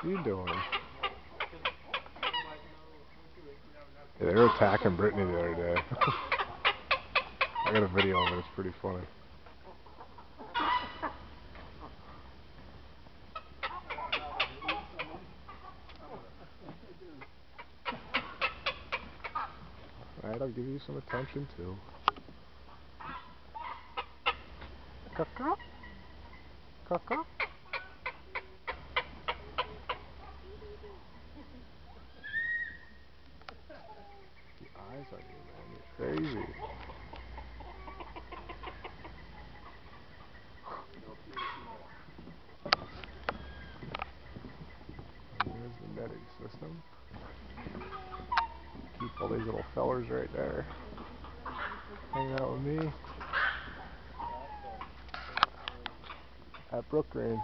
What are you doing? Yeah, they were attacking Brittany the other day. I got a video of it, it's pretty funny. Alright, I'll give you some attention too. Caca? Caca? The eyes on you, man. You're crazy. There's the netting system. Keep all these little fellers right there. Hanging out with me at Brookgreen.